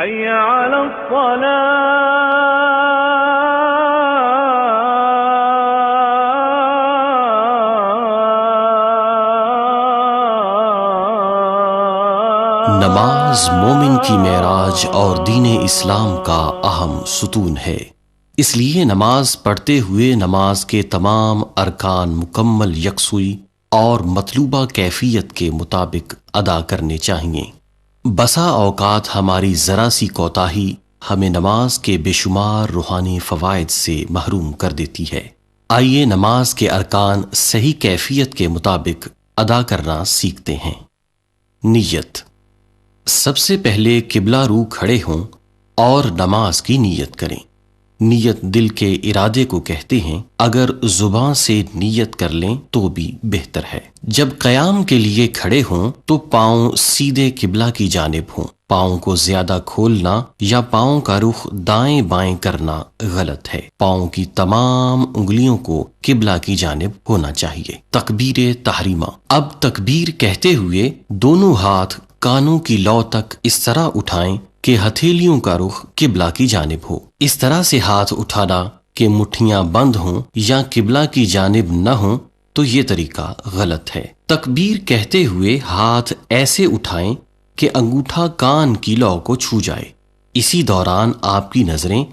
حي على نماز مومن کی معراج اور دین اسلام کا اہم ستون ہے، اس لیے نماز پڑھتے ہوئے نماز کے تمام ارکان مکمل یکسوئی اور مطلوبہ کیفیت کے مطابق ادا کرنے چاہیے۔ بسا اوقات ہماری ذرا سی کوتاہی ہمیں نماز کے بے شمار روحانی فوائد سے محروم کر دیتی ہے۔ آئیے نماز کے ارکان صحیح کیفیت کے مطابق ادا کرنا سیکھتے ہیں۔ نیت۔ سب سے پہلے قبلہ رو کھڑے ہوں اور نماز کی نیت کریں۔ نیت دل کے ارادے کو کہتے ہیں، اگر زبان سے نیت کر لیں تو بھی بہتر ہے۔ جب قیام کے لیے کھڑے ہوں تو پاؤں سیدھے قبلہ کی جانب ہوں۔ پاؤں کو زیادہ کھولنا یا پاؤں کا رخ دائیں بائیں کرنا غلط ہے۔ پاؤں کی تمام انگلیوں کو قبلہ کی جانب ہونا چاہیے۔ تکبیر تحریمہ۔ اب تکبیر کہتے ہوئے دونوں ہاتھ کانوں کی لو تک اس طرح اٹھائیں کہ ہتھیلیوں کا رخ قبلہ کی جانب ہو۔ اس طرح سے ہاتھ اٹھانا کہ مٹھیاں بند ہوں یا قبلہ کی جانب نہ ہوں تو یہ طریقہ غلط ہے۔ تکبیر کہتے ہوئے ہاتھ ایسے اٹھائیں کہ انگوٹھا کان کی لو کو چھو جائے۔ اسی دوران آپ کی نظریں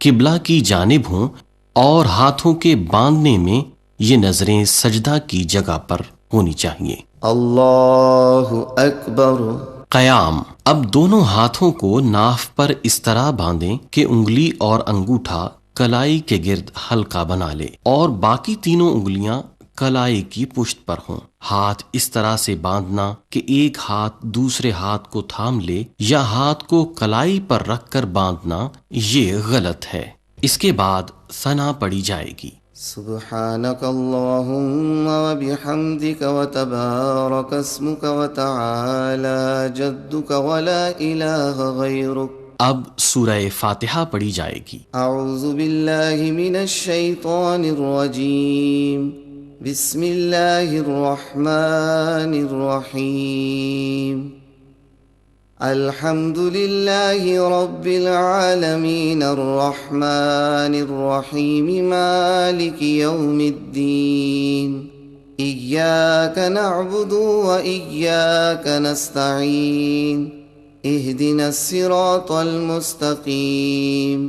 قبلہ کی جانب ہوں اور ہاتھوں کے باندھنے میں یہ نظریں سجدہ کی جگہ پر ہونی چاہیے۔ اللہ اکبر۔ قیام۔ اب دونوں ہاتھوں کو ناف پر اس طرح باندھیں کہ انگلی اور انگوٹھا کلائی کے گرد حلقہ بنا لے اور باقی تینوں انگلیاں کلائی کی پشت پر ہوں۔ ہاتھ اس طرح سے باندھنا کہ ایک ہاتھ دوسرے ہاتھ کو تھام لے یا ہاتھ کو کلائی پر رکھ کر باندھنا یہ غلط ہے۔ اس کے بعد ثنا پڑھی جائے گی۔ سبحانك اللهم وبحمدك وتبارك اسمك وتعالى جدك ولا إله غيرك۔ اب سورہ فاتحہ پڑھی جائے گی۔ اعوذ باللہ من الشیطان الرجیم، بسم اللہ الرحمن الرحیم، الحمد للہ رب العالمین الرحمن الرحیم مالک یوم الدین، ایاک نعبد و ایاک نستعین، اہدنا الصراط المستقیم،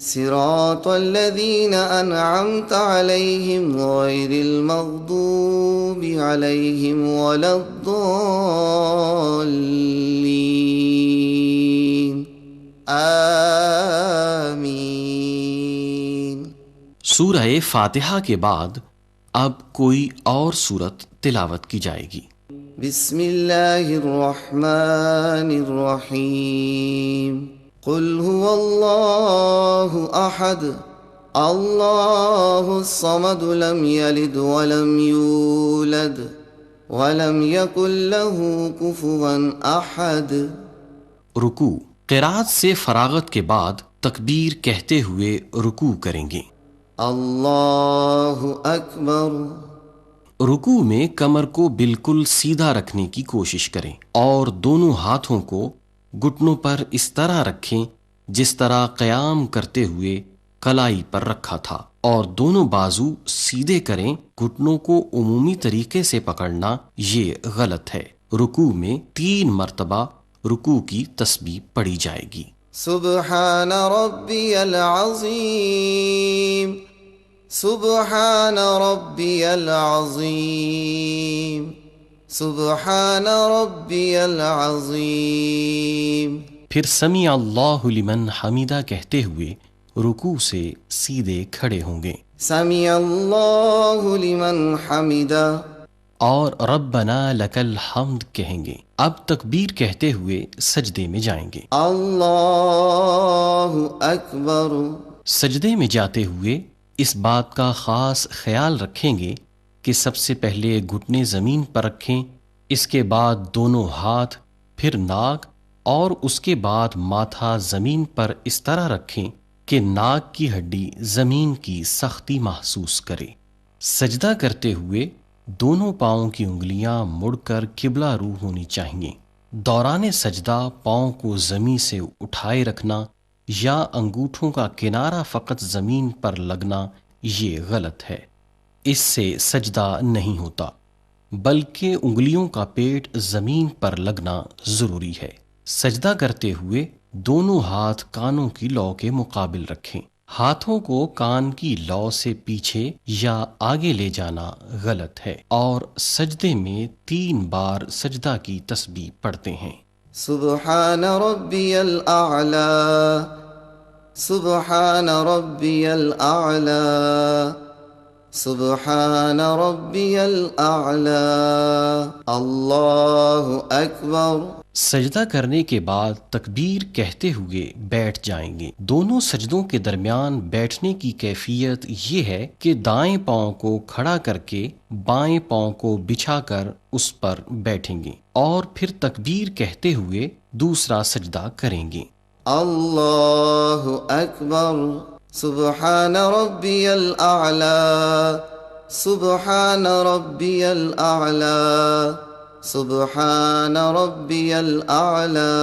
صراط الذین انعمت علیہم غیر المغضوب علیہم ولا الضالین، آمین۔ سورہ فاتحہ کے بعد اب کوئی اور سورت تلاوت کی جائے گی۔ بسم اللہ الرحمن الرحیم، قل هو اللہ احد اللہ الصمد لم یلد ولم یولد ولم یکن له کفوا احد۔ رکوع۔ قرات سے فراغت کے بعد تکبیر کہتے ہوئے رکوع کریں گے۔ اللہ اکبر۔ رکوع میں کمر کو بالکل سیدھا رکھنے کی کوشش کریں اور دونوں ہاتھوں کو گھٹنوں پر اس طرح رکھیں جس طرح قیام کرتے ہوئے کلائی پر رکھا تھا، اور دونوں بازو سیدھے کریں۔ گھٹنوں کو عمومی طریقے سے پکڑنا یہ غلط ہے۔ رکوع میں 3 مرتبہ رکوع کی تسبیح پڑھی جائے گی۔ سبحان ربی العظیم، سبحان ربی العظیم، سبحان ربی العظیم۔ پھر سمیع اللہ لمن حمیدہ کہتے ہوئے رکوع سے سیدھے کھڑے ہوں گے سمیع اللہ لمن حمیدہ، اور ربنا لک الحمد کہیں گے۔ اب تکبیر کہتے ہوئے سجدے میں جائیں گے۔ اللہ اکبر۔ سجدے میں جاتے ہوئے اس بات کا خاص خیال رکھیں گے کہ سب سے پہلے گھٹنے زمین پر رکھیں، اس کے بعد دونوں ہاتھ، پھر ناک، اور اس کے بعد ماتھا زمین پر اس طرح رکھیں کہ ناک کی ہڈی زمین کی سختی محسوس کرے۔ سجدہ کرتے ہوئے دونوں پاؤں کی انگلیاں مڑ کر قبلہ رو ہونی چاہیے۔ دوران سجدہ پاؤں کو زمین سے اٹھائے رکھنا یا انگوٹھوں کا کنارہ فقط زمین پر لگنا یہ غلط ہے، اس سے سجدہ نہیں ہوتا، بلکہ انگلیوں کا پیٹ زمین پر لگنا ضروری ہے۔ سجدہ کرتے ہوئے دونوں ہاتھ کانوں کی لو کے مقابل رکھیں۔ ہاتھوں کو کان کی لو سے پیچھے یا آگے لے جانا غلط ہے، اور سجدے میں 3 بار سجدہ کی تسبیح پڑھتے ہیں۔ سبحان ربی الاعلی، سبحان ربی الاعلی، سبحان ربی الاعلی، اللہ اکبر۔ سجدہ کرنے کے بعد تکبیر کہتے ہوئے بیٹھ جائیں گے۔ دونوں سجدوں کے درمیان بیٹھنے کی کیفیت یہ ہے کہ دائیں پاؤں کو کھڑا کر کے بائیں پاؤں کو بچھا کر اس پر بیٹھیں گے، اور پھر تکبیر کہتے ہوئے دوسرا سجدہ کریں گے۔ اللہ اکبر، سبحان ربی الاعلی، سبحان ربی الاعلی، سبحان ربی الاعلی،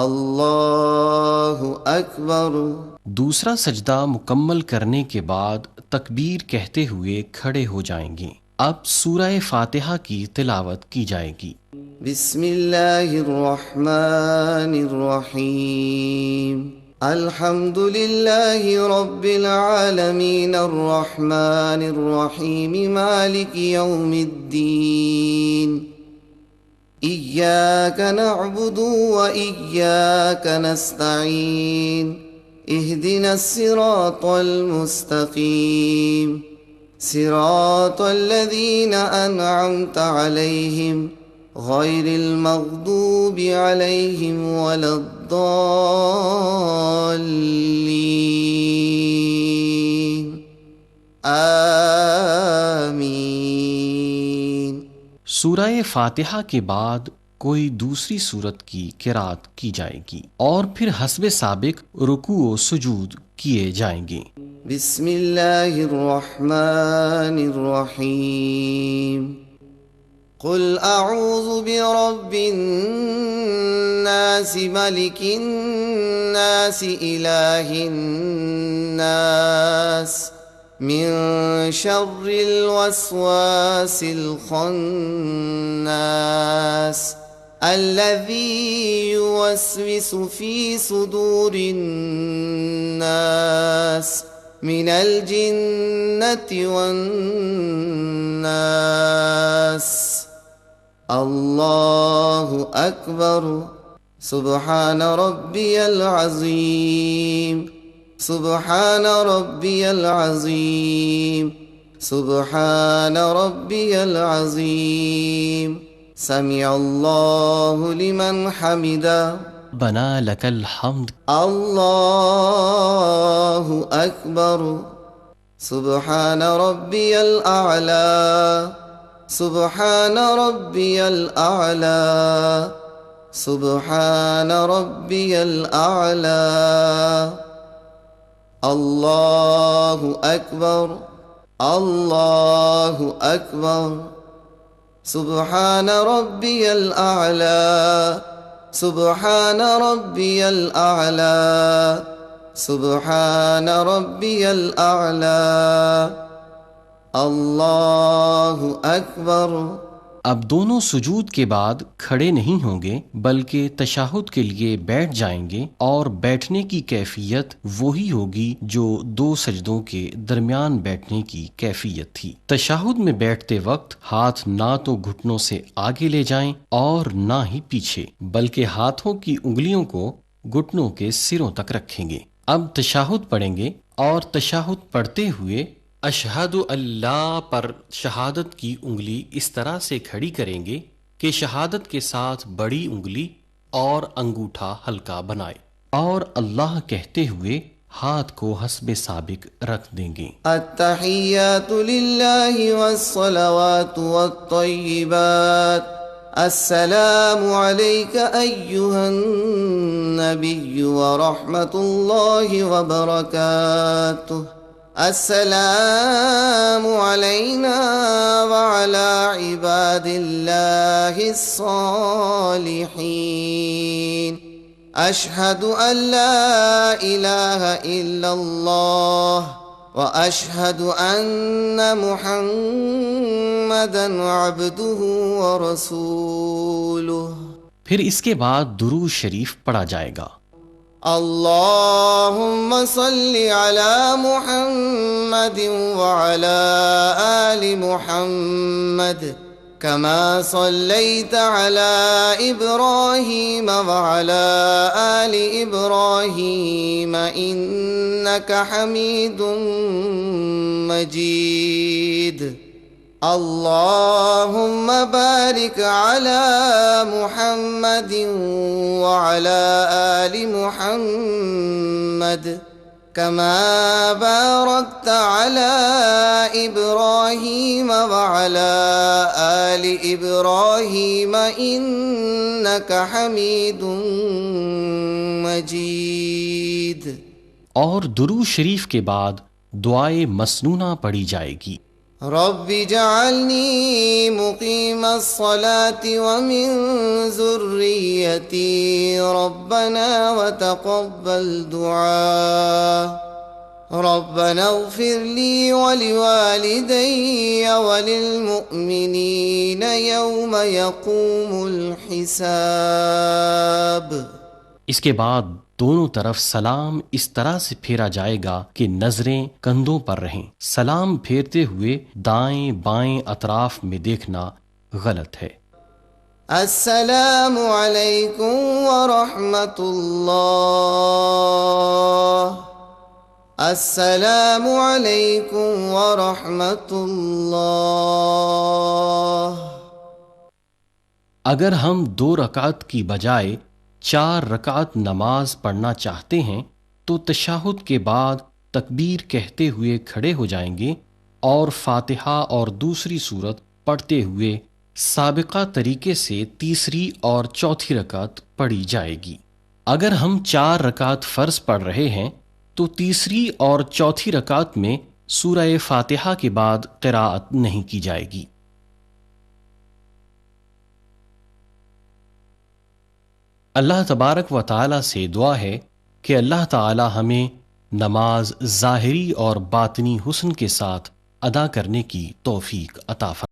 اللہ اکبر۔ دوسرا سجدہ مکمل کرنے کے بعد تکبیر کہتے ہوئے کھڑے ہو جائیں گے۔ اب سورہ فاتحہ کی تلاوت کی جائے گی۔ بسم اللہ الرحمن الرحیم، الحمد للہ رب العالمین، الرحمن الرحیم، مالک یوم الدین، ایاک نعبد و ایاک نستعین، اہدنا الصراط المستقیم، صراط الذین انعمت علیہم غیر المغضوب علیہم ولا الضالین، آمین۔ سورہ فاتحہ کے بعد کوئی دوسری سورت کی قرات کی جائے گی، اور پھر حسب سابق رکوع و سجود کیے جائیں گے۔ بسم اللہ الرحمن الرحیم، قل اعوذ برب الناس، ملک الناس، الہ الناس، من شر الوسواس الخناس، الذي يوسوس في صدور الناس من الجنة والناس، اللہ اکبر، سبحان ربی العظیم، سبحان ربی العظیم، سبحان ربی العظیم، سمع اللہ لمن حمدہ، بنا لک الحمد، اللہ اکبر، سبحان ربی الاعلی، سبحان ربی الاعلی، سبحان ربی الاعلی، اللہ اکبر، اللہ اکبر، سبحان ربی الاعلی، سبحان ربی الاعلی، سبحان ربی الاعلی، اللہ اکبر۔ اب دونوں سجود کے بعد کھڑے نہیں ہوں گے، بلکہ تشہد کے لیے بیٹھ جائیں گے، اور بیٹھنے کی کیفیت وہی ہوگی جو 2 سجدوں کے درمیان بیٹھنے کی کیفیت تھی۔ تشہد میں بیٹھتے وقت ہاتھ نہ تو گھٹنوں سے آگے لے جائیں اور نہ ہی پیچھے، بلکہ ہاتھوں کی انگلیوں کو گھٹنوں کے سروں تک رکھیں گے۔ اب تشہد پڑھیں گے، اور تشہد پڑھتے ہوئے اشہد اللہ پر شہادت کی انگلی اس طرح سے کھڑی کریں گے کہ شہادت کے ساتھ بڑی انگلی اور انگوٹھا ہلکا بنائے، اور اللہ کہتے ہوئے ہاتھ کو حسب سابق رکھ دیں گے۔ التحیات للہ والصلوات والطیبات، السلام علیک ایہا النبی ورحمت اللہ وبرکاتہ، السلام علينا وعلى عباد الله الصالحين أشهد أن لا إله إلا الله وأشهد أن محمدا عبده ورسوله. پھر اس کے بعد درود شریف پڑھا جائے گا. اللهم صل على محمد وعلى آل محمد كما صليت على إبراهيم وعلى آل إبراهيم إنك حميد مجيد. اللهم بارك على محمد وعلى آل محمد كما باركت على إبراهيم وعلى آل إبراهيم إنك حميد مجيد. اور درود شریف کے بعد دعائے مسنونہ پڑھی جائے گی. رب اجعلني مقيم الصلاة ومن ذريتي ربنا وتقبل دعاء. ربنا اغفر لي ولوالدي وللمؤمنين يوم يقوم الحساب. اس کے بعد دونوں طرف سلام اس طرح سے پھیرا جائے گا کہ نظریں کندھوں پر رہیں. سلام پھیرتے ہوئے دائیں بائیں اطراف میں دیکھنا غلط ہے. السلام علیکم ورحمۃ اللہ. السلام علیکم ورحمۃ اللہ. اگر ہم 2 رکعت کی بجائے 4 رکعت نماز پڑھنا چاہتے ہیں تو تشہد کے بعد تکبیر کہتے ہوئے کھڑے ہو جائیں گے اور فاتحہ اور دوسری سورت پڑھتے ہوئے سابقہ طریقے سے تیسری اور چوتھی رکعت پڑھی جائے گی. اگر ہم 4 رکعت فرض پڑھ رہے ہیں تو تیسری اور چوتھی رکعت میں سورہ فاتحہ کے بعد قراءت نہیں کی جائے گی. اللہ تبارک و تعالی سے دعا ہے کہ اللہ تعالی ہمیں نماز ظاہری اور باطنی حسن کے ساتھ ادا کرنے کی توفیق عطا فرمائے.